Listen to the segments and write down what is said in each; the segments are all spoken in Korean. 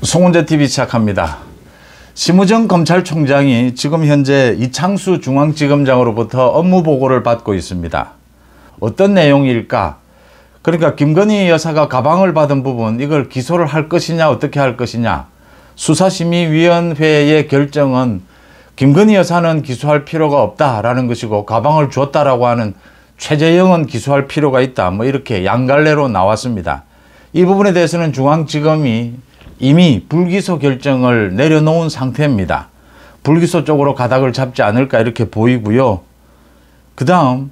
송은재 TV 시작합니다. 심우정 검찰총장이 지금 현재 이창수 중앙지검장으로부터 업무 보고를 받고 있습니다. 어떤 내용일까? 그러니까 김건희 여사가 가방을 받은 부분, 이걸 기소를 할 것이냐 어떻게 할 것이냐. 수사심의위원회의 결정은 김건희 여사는 기소할 필요가 없다라는 것이고, 가방을 줬다라고 하는 최재형은 기소할 필요가 있다, 뭐 이렇게 양갈래로 나왔습니다. 이 부분에 대해서는 중앙지검이 이미 불기소 결정을 내려놓은 상태입니다. 불기소 쪽으로 가닥을 잡지 않을까 이렇게 보이고요. 그 다음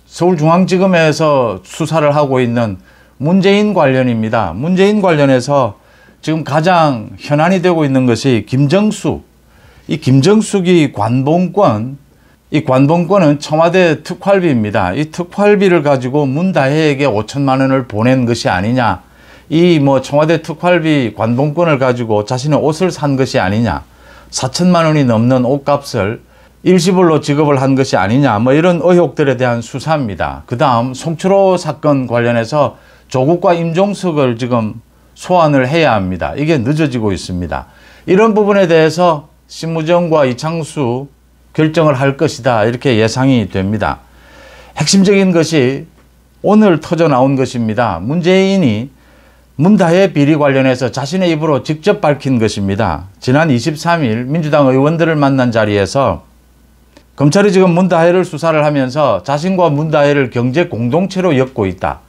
서울중앙지검에서 수사를 하고 있는 문재인 관련입니다. 문재인 관련해서 지금 가장 현안이 되고 있는 것이 김정숙. 이 김정숙이 관봉권, 이 관봉권은 청와대 특활비입니다. 이 특활비를 가지고 문다혜에게 5천만 원을 보낸 것이 아니냐. 이 청와대 특활비 관봉권을 가지고 자신의 옷을 산 것이 아니냐. 4천만 원이 넘는 옷값을 일시불로 지급을 한 것이 아니냐. 이런 의혹들에 대한 수사입니다. 그 다음 송철호 사건 관련해서 조국과 임종석을 지금 소환을 해야 합니다. 이게 늦어지고 있습니다. 이런 부분에 대해서 심우정과 이창수 결정을 할 것이다, 이렇게 예상이 됩니다. 핵심적인 것이 오늘 터져 나온 것입니다. 문재인이 문다혜 비리 관련해서 자신의 입으로 직접 밝힌 것입니다. 지난 23일 민주당 의원들을 만난 자리에서 검찰이 지금 문다혜를 수사를 하면서 자신과 문다혜를 경제 공동체로 엮고 있다.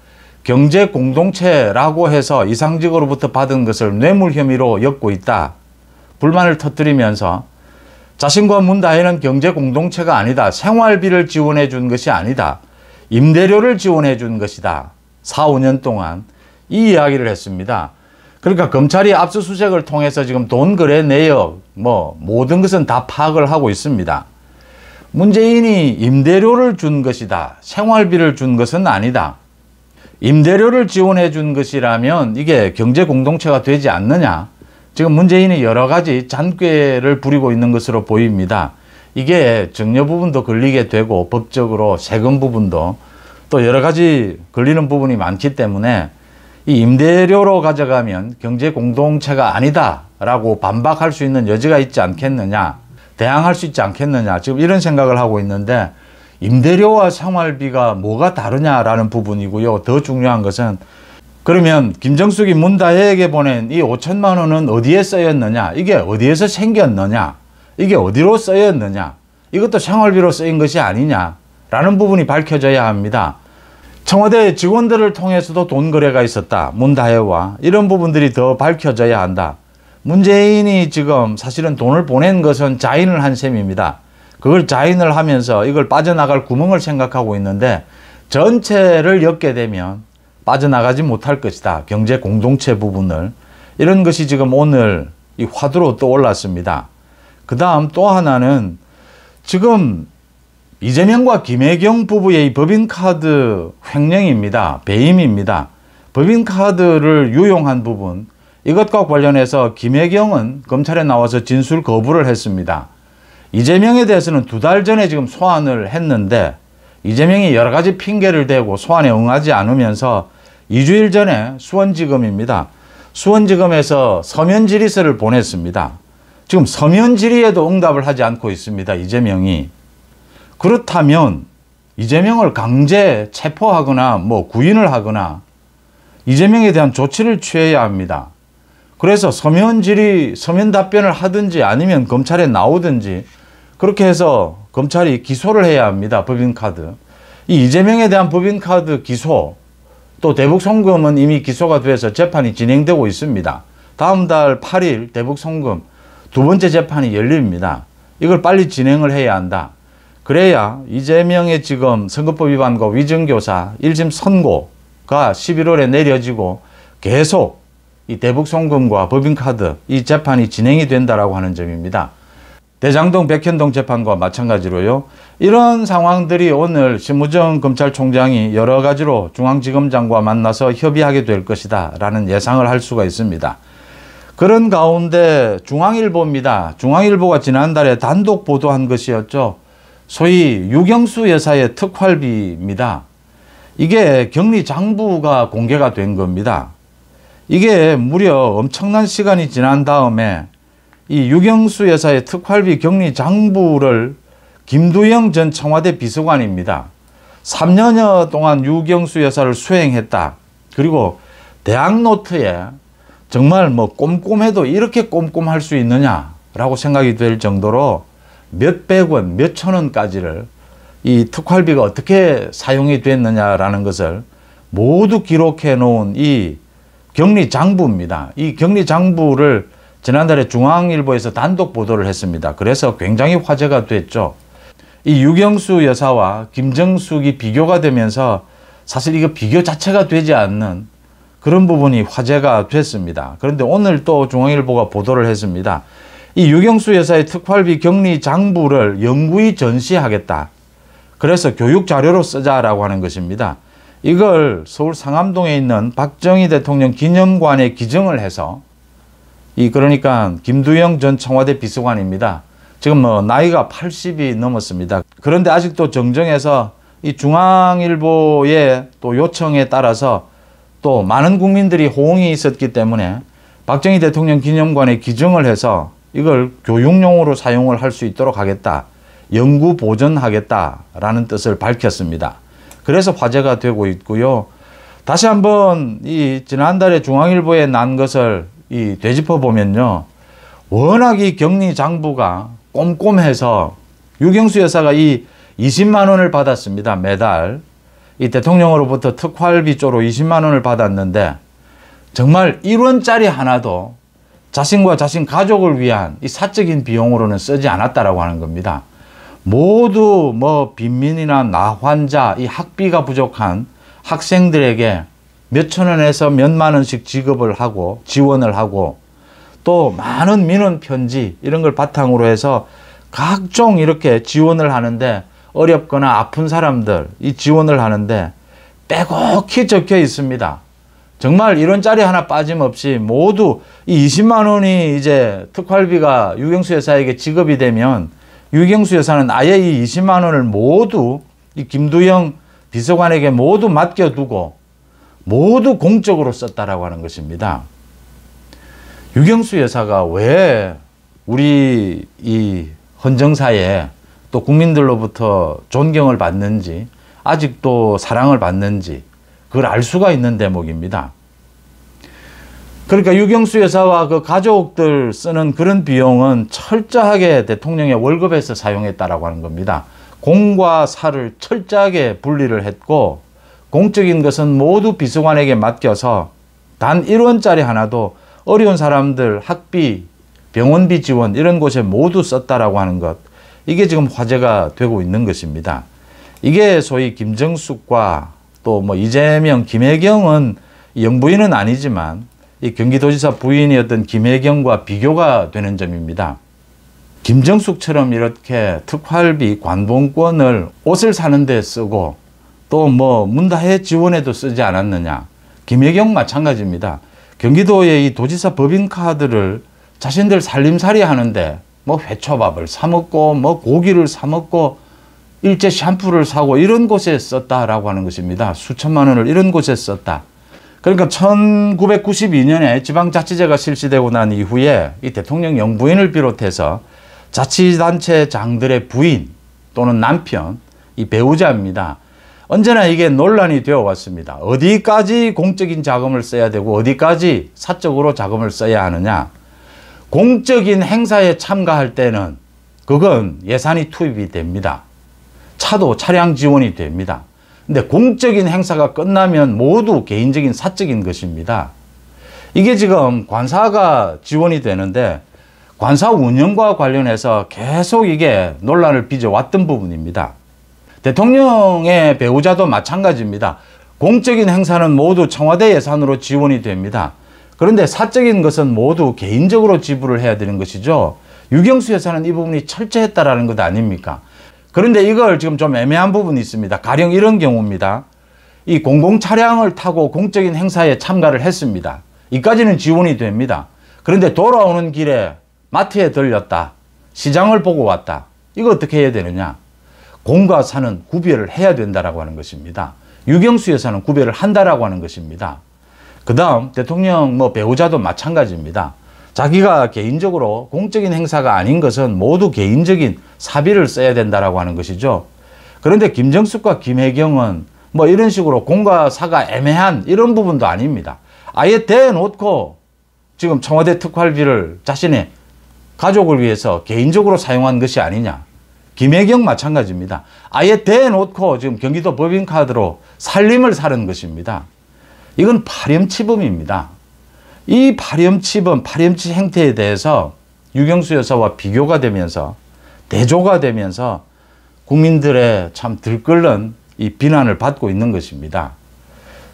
경제 공동체라고 해서 이상직으로부터 받은 것을 뇌물 혐의로 엮고 있다. 불만을 터뜨리면서 자신과 문다혜는 경제 공동체가 아니다. 생활비를 지원해 준 것이 아니다. 임대료를 지원해 준 것이다. 4, 5년 동안. 이 이야기를 했습니다. 그러니까 검찰이 압수수색을 통해서 지금 돈 거래 내역, 모든 것은 다 파악을 하고 있습니다. 문재인이 임대료를 준 것이다. 생활비를 준 것은 아니다. 임대료를 지원해 준 것이라면 이게 경제 공동체가 되지 않느냐. 지금 문재인이 여러 가지 잔꾀를 부리고 있는 것으로 보입니다. 이게 증여 부분도 걸리게 되고, 법적으로 세금 부분도 또 여러 가지 걸리는 부분이 많기 때문에 이 임대료로 가져가면 경제 공동체가 아니다라고 반박할 수 있는 여지가 있지 않겠느냐, 대항할 수 있지 않겠느냐, 지금 이런 생각을 하고 있는데, 임대료와 생활비가 뭐가 다르냐라는 부분이고요. 더 중요한 것은, 그러면 김정숙이 문다혜에게 보낸 이 5천만 원은 어디에 쓰였느냐, 이게 어디에서 생겼느냐, 이게 어디로 쓰였느냐, 이것도 생활비로 쓰인 것이 아니냐라는 부분이 밝혀져야 합니다. 청와대 직원들을 통해서도 돈 거래가 있었다. 문다혜와. 이런 부분들이 더 밝혀져야 한다. 문재인이 지금 사실은 돈을 보낸 것은 자인을 한 셈입니다. 그걸 자인을 하면서 이걸 빠져나갈 구멍을 생각하고 있는데, 전체를 엮게 되면 빠져나가지 못할 것이다. 경제 공동체 부분을. 이런 것이 지금 오늘 이 화두로 또 올랐습니다. 그 다음 또 하나는 지금 이재명과 김혜경 부부의 법인카드 횡령입니다. 배임입니다. 법인카드를 유용한 부분, 이것과 관련해서 김혜경은 검찰에 나와서 진술 거부를 했습니다. 이재명에 대해서는 2달 전에 지금 소환을 했는데, 이재명이 여러 가지 핑계를 대고 소환에 응하지 않으면서 2주일 전에 수원지검입니다. 수원지검에서 서면 질의서를 보냈습니다. 지금 서면 질의에도 응답을 하지 않고 있습니다. 이재명이. 그렇다면 이재명을 강제 체포하거나 구인을 하거나 이재명에 대한 조치를 취해야 합니다. 그래서 서면 질의, 서면 답변을 하든지 아니면 검찰에 나오든지 그렇게 해서 검찰이 기소를 해야 합니다. 법인카드. 이 이재명에 대한 법인카드 기소, 또 대북송금은 이미 기소가 돼서 재판이 진행되고 있습니다. 다음 달 8일 대북송금 2번째 재판이 열립니다. 이걸 빨리 진행을 해야 한다. 그래야 이재명의 지금 선거법 위반과 위증교사 1심 선고가 11월에 내려지고 계속 이 대북송금과 법인카드 이 재판이 진행이 된다라고 하는 점입니다. 대장동 백현동 재판과 마찬가지로요. 이런 상황들이 오늘 심우정 검찰총장이 여러 가지로 중앙지검장과 만나서 협의하게 될 것이다 라는 예상을 할 수가 있습니다. 그런 가운데 중앙일보입니다. 중앙일보가 지난달에 단독 보도한 것이었죠. 소위 유경수 여사의 특활비입니다. 이게 격리장부가 공개가 된 겁니다. 이게 무려 엄청난 시간이 지난 다음에 이 유경수 여사의 특활비 격리 장부를 김두영 전 청와대 비서관입니다. 3년여 동안 유경수 여사를 수행했다. 그리고 대학노트에 정말 뭐 꼼꼼해도 이렇게 꼼꼼할 수 있느냐라고 생각이 될 정도로 몇백 원, 몇천 원까지를 이 특활비가 어떻게 사용이 됐느냐라는 것을 모두 기록해 놓은 이 격리 장부입니다. 이 격리 장부를 지난달에 중앙일보에서 단독 보도를 했습니다. 그래서 굉장히 화제가 됐죠. 이 유경수 여사와 김정숙이 비교가 되면서 사실 이거 비교 자체가 되지 않는 그런 부분이 화제가 됐습니다. 그런데 오늘 또 중앙일보가 보도를 했습니다. 이 유경수 여사의 특활비 격리 장부를 영구히 전시하겠다. 그래서 교육 자료로 쓰자라고 하는 것입니다. 이걸 서울 상암동에 있는 박정희 대통령 기념관에 기증을 해서 그러니까 김두영 전 청와대 비서관입니다. 지금 뭐 나이가 80이 넘었습니다. 그런데 아직도 정정해서 이 중앙일보의 또 요청에 따라서 또 많은 국민들이 호응이 있었기 때문에 박정희 대통령 기념관에 기증을 해서 이걸 교육용으로 사용을 할 수 있도록 하겠다. 영구 보존하겠다라는 뜻을 밝혔습니다. 그래서 화제가 되고 있고요. 다시 한번 이 지난달에 중앙일보에 난 것을 되짚어 보면요. 워낙 이 격리 장부가 꼼꼼해서 유경수 여사가 이 20만 원을 받았습니다. 매달. 이 대통령으로부터 특활비 쪽으로 20만 원을 받았는데 정말 1원짜리 하나도 자신과 자신 가족을 위한 이 사적인 비용으로는 쓰지 않았다라고 하는 겁니다. 모두 뭐 빈민이나 나환자, 이 학비가 부족한 학생들에게 몇천 원에서 몇만 원씩 지급을 하고 지원을 하고 또 많은 민원 편지 이런 걸 바탕으로 해서 각종 이렇게 지원을 하는데 어렵거나 아픈 사람들 이 지원을 하는데 빼곡히 적혀 있습니다. 정말 1원짜리 하나 빠짐없이 모두 이 20만 원이 이제 특활비가 유경수 여사에게 지급이 되면 유경수 여사는 아예 이 20만 원을 모두 이 김두영 비서관에게 모두 맡겨두고 모두 공적으로 썼다라고 하는 것입니다. 유경수 여사가 왜 우리 이 헌정사에 또 국민들로부터 존경을 받는지 아직도 사랑을 받는지 그걸 알 수가 있는 대목입니다. 그러니까 유경수 여사와 그 가족들 쓰는 그런 비용은 철저하게 대통령의 월급에서 사용했다라고 하는 겁니다. 공과 사를 철저하게 분리를 했고 공적인 것은 모두 비서관에게 맡겨서 단 1원짜리 하나도 어려운 사람들 학비, 병원비 지원 이런 곳에 모두 썼다라고 하는 것. 이게 지금 화제가 되고 있는 것입니다. 이게 소위 김정숙과 또 뭐 이재명, 김혜경은 영부인은 아니지만 이 경기도지사 부인이었던 김혜경과 비교가 되는 점입니다. 김정숙처럼 이렇게 특활비 관봉권을 옷을 사는 데 쓰고 또 뭐 문다해 지원에도 쓰지 않았느냐. 김혜경 마찬가지입니다. 경기도의 이 도지사 법인카드를 자신들 살림살이 하는데 뭐 회초밥을 사 먹고 뭐 고기를 사 먹고 일제 샴푸를 사고 이런 곳에 썼다라고 하는 것입니다. 수천만 원을 이런 곳에 썼다. 그러니까 1992년에 지방자치제가 실시되고 난 이후에 이 대통령 영부인을 비롯해서 자치단체 장들의 부인 또는 남편, 이 배우자입니다. 언제나 이게 논란이 되어 왔습니다. 어디까지 공적인 자금을 써야 되고 어디까지 사적으로 자금을 써야 하느냐. 공적인 행사에 참가할 때는 그건 예산이 투입이 됩니다. 차도 차량 지원이 됩니다. 근데 공적인 행사가 끝나면 모두 개인적인 사적인 것입니다. 이게 지금 관사가 지원이 되는데 관사 운영과 관련해서 계속 이게 논란을 빚어왔던 부분입니다. 대통령의 배우자도 마찬가지입니다. 공적인 행사는 모두 청와대 예산으로 지원이 됩니다. 그런데 사적인 것은 모두 개인적으로 지불을 해야 되는 것이죠. 유경수 여사는 이 부분이 철저했다라는 것 아닙니까? 그런데 이걸 지금 좀 애매한 부분이 있습니다. 가령 이런 경우입니다. 이 공공차량을 타고 공적인 행사에 참가를 했습니다. 이까지는 지원이 됩니다. 그런데 돌아오는 길에 마트에 들렸다. 시장을 보고 왔다. 이거 어떻게 해야 되느냐? 공과 사는 구별을 해야 된다라고 하는 것입니다. 유경수 여사는 구별을 한다라고 하는 것입니다. 그다음 대통령 배우자도 마찬가지입니다. 자기가 개인적으로 공적인 행사가 아닌 것은 모두 개인적인 사비를 써야 된다라고 하는 것이죠. 그런데 김정숙과 김혜경은 이런 식으로 공과 사가 애매한 이런 부분도 아닙니다. 아예 대놓고 지금 청와대 특활비를 자신의 가족을 위해서 개인적으로 사용한 것이 아니냐. 김혜경 마찬가지입니다. 아예 대놓고 지금 경기도 법인카드로 살림을 사는 것입니다. 이건 파렴치범입니다. 이 파렴치범, 파렴치 행태에 대해서 유경수 여사와 비교가 되면서 대조가 되면서 국민들의 참 들끓는 이 비난을 받고 있는 것입니다.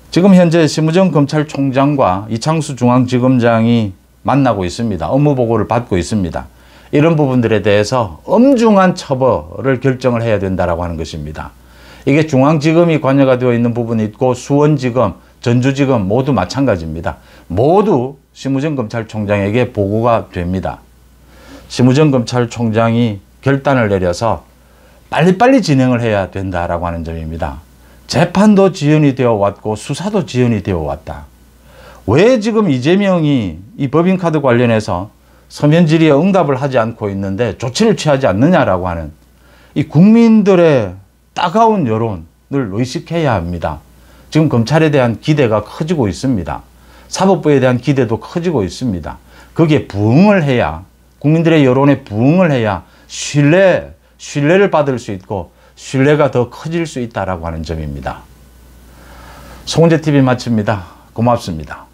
지금 현재 심우정 검찰총장과 이창수 중앙지검장이 만나고 있습니다. 업무 보고를 받고 있습니다. 이런 부분들에 대해서 엄중한 처벌을 결정을 해야 된다라고 하는 것입니다. 이게 중앙지검이 관여가 되어 있는 부분이 있고 수원지검, 전주지검 모두 마찬가지입니다. 모두 심우정 검찰총장에게 보고가 됩니다. 심우정 검찰총장이 결단을 내려서 빨리빨리 진행을 해야 된다라고 하는 점입니다. 재판도 지연이 되어 왔고 수사도 지연이 되어 왔다. 왜 지금 이재명이 이 법인카드 관련해서 서면 질의에 응답을 하지 않고 있는데 조치를 취하지 않느냐라고 하는 이 국민들의 따가운 여론을 의식해야 합니다. 지금 검찰에 대한 기대가 커지고 있습니다. 사법부에 대한 기대도 커지고 있습니다. 거기에 부응을 해야, 국민들의 여론에 부응을 해야 신뢰를 받을 수 있고 신뢰가 더 커질 수 있다라고 하는 점입니다. 송은재TV 마칩니다. 고맙습니다.